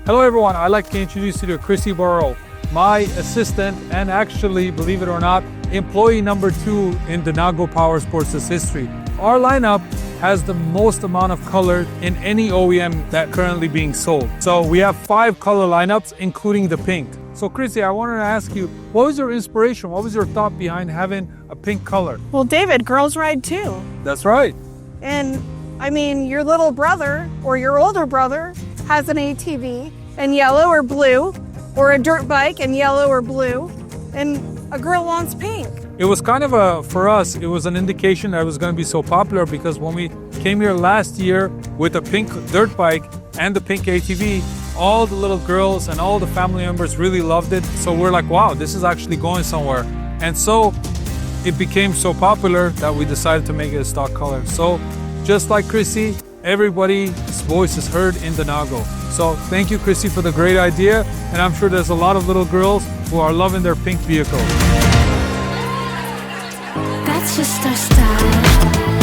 Hello everyone, I'd like to introduce you to Chrissy Burrow, my assistant and actually, believe it or not, employee number 2 in Denago Powersports' history. Our lineup has the most amount of color in any OEM that currently being sold. So we have 5 color lineups, including the pink. So Chrissy, I wanted to ask you, what was your inspiration? What was your thought behind having a pink color? Well, David, girls ride too. That's right. And I mean, your little brother or your older brother has an ATV in yellow or blue, or a dirt bike in yellow or blue, and a girl wants pink. It was kind of for us, it was an indication that it was going to be so popular because when we came here last year with the pink dirt bike and the pink ATV, all the little girls and all the family members really loved it. So we're like, wow, this is actually going somewhere. And so it became so popular that we decided to make it a stock color. So just like Chrissy, everybody's voice is heard in Denago. So thank you, Chrissy, for the great idea. And I'm sure there's a lot of little girls who are loving their pink vehicle. That's just our style.